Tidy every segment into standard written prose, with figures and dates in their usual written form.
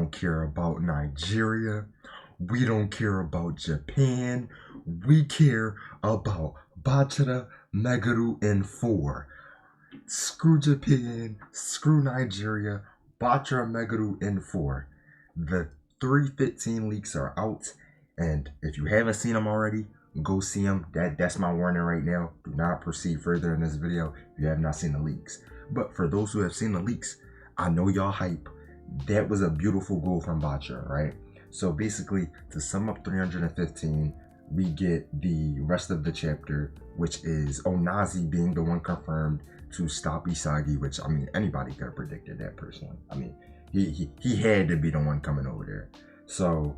don't care about Nigeria. We don't care about Japan. We care about Bachira, Meguru, and 4. Screw Japan, screw Nigeria, Bachira, Meguru, and 4. The 315 leaks are out, and if you haven't seen them already, go see them. That's my warning right now. Do not proceed further in this video if you have not seen the leaks. But for those who have seen the leaks, I know y'all hype. That was a beautiful goal from Bachira, right? So basically, to sum up 315, we get the rest of the chapter, which is Onazi being the one confirmed to stop Isagi, which, I mean, anybody could have predicted that personally. I mean, he had to be the one coming over there. So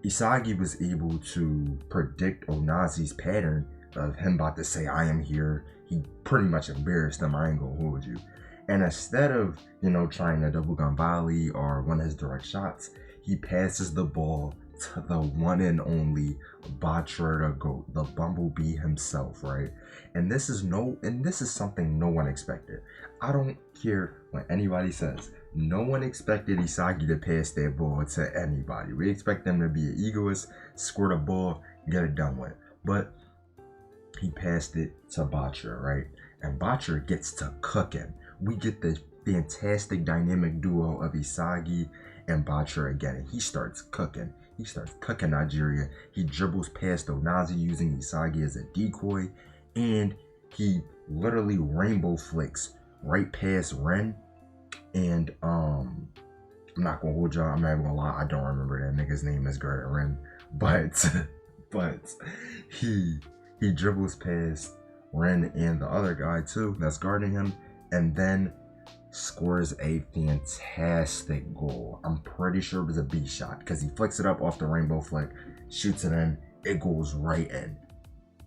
Isagi was able to predict Onazi's pattern of him about to say, I am here. He pretty much embarrassed him, I ain't gonna hold you. And instead of, trying a double gun volley or one of his direct shots, he passes the ball to the one and only Bachira the GOAT, the Bumblebee himself, right? And this is something no one expected. I don't care what anybody says. No one expected Isagi to pass that ball to anybody. We expect them to be an egoist, squirt the ball, get it done with. But he passed it to Bachira, right? And Bachira gets to cooking. We get the fantastic dynamic duo of Isagi and Bachira again, and he starts cooking. He starts cooking Nigeria. He dribbles past Onazi using Isagi as a decoy, and he literally rainbow flicks right past Ren. And I'm not gonna hold y'all. I'm not even gonna lie. I don't remember that nigga's name as good at Ren, but he dribbles past Ren and the other guy too that's guarding him, and then scores a fantastic goal. I'm pretty sure it was a B shot because he flicks it up off the rainbow flick, shoots it in, it goes right in.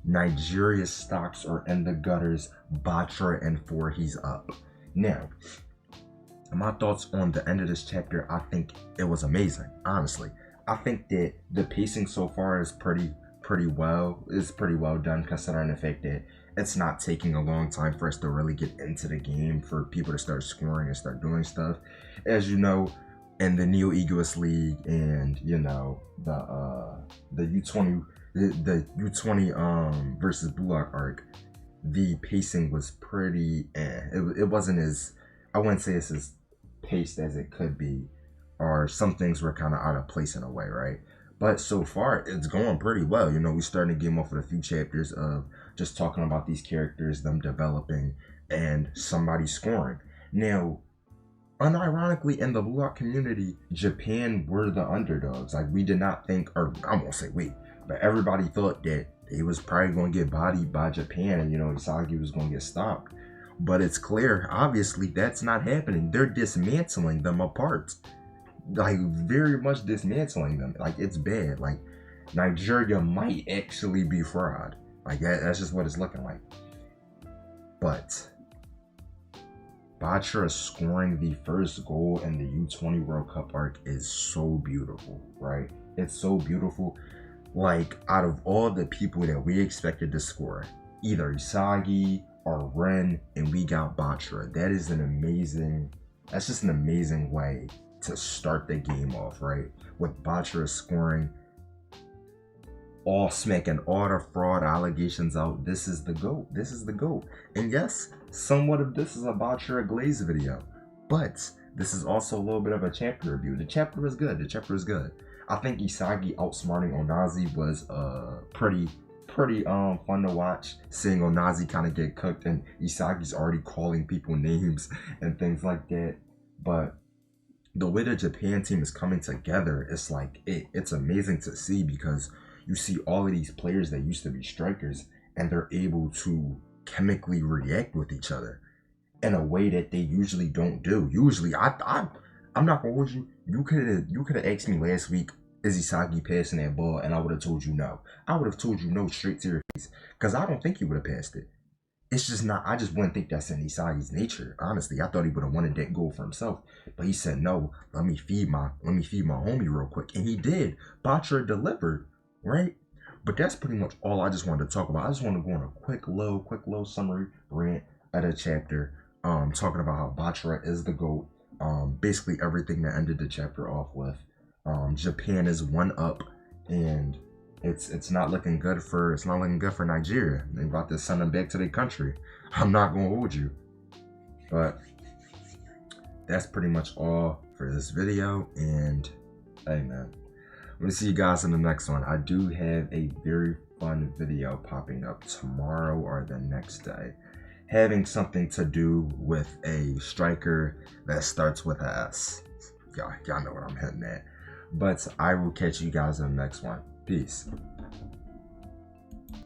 Nigeria's stocks are in the gutters. Bachira and 4, he's up. Now, my thoughts on the end of this chapter, I think it was amazing, honestly. I think that the pacing so far is pretty well done, considering the fact that it's not taking a long time for us to really get into the game, for people to start scoring and start doing stuff. As you know, in the Neo Egoist League and the U20 versus Blue Lock arc, the pacing was pretty it wasn't as, I wouldn't say it's as paced as it could be, or some things were kind of out of place in a way, right? But so far, it's going pretty well. We're starting to game off with a few chapters of just talking about these characters, them developing, and somebody scoring. Now, unironically, in the Blue Lock community, Japan were the underdogs. Like, we did not think, or I won't say we, but everybody thought that they was probably going to get bodied by Japan, and, Isagi was going to get stopped. But it's clear, obviously, that's not happening. They're dismantling them apart. Like, very much dismantling them. Like, it's bad. Like, Nigeria might actually be fried. Like, that's just what it's looking like. But Bachira scoring the first goal in the U20 World Cup arc is so beautiful, right? It's so beautiful. Like, out of all the people that we expected to score, either Isagi or Ren, and we got Bachira. That's just an amazing way to start the game off, right? With Bachira scoring, all smacking all the fraud allegations out. This is the GOAT. This is the GOAT. And yes, somewhat of this is a Bachira Glaze video, but this is also a little bit of a chapter review. The chapter was good. I think Isagi outsmarting Onazi was pretty fun to watch. Seeing Onazi kind of get cooked, and Isagi's already calling people names and things like that. But the way the Japan team is coming together, it's like it's amazing to see, because you see all of these players that used to be strikers, and they're able to chemically react with each other in a way that they usually don't do. Usually, I'm not gonna hold you. You could have asked me last week, is Isagi passing that ball, and I would have told you no. I would have told you no straight to your face, because I don't think he would have passed it. It's just not, I just wouldn't think that's in Isagi's nature. Honestly, I thought he would have wanted that goal for himself. But he said, no, let me feed my homie real quick. And he did. Bachira delivered, right? But that's pretty much all I just wanted to talk about. I just want to go on a quick little summary rant of the chapter, talking about how Bachira is the GOAT. basically everything that ended the chapter off with. Japan is 1-up, and it's not looking good for Nigeria. They about to send them back to their country. I'm not gonna hold you, but that's pretty much all for this video. And hey man, I'm gonna see you guys in the next one. I do have a very fun video popping up tomorrow or the next day, having something to do with a striker that starts with a S. Y'all know what I'm hitting at. But I will catch you guys in the next one. Peace.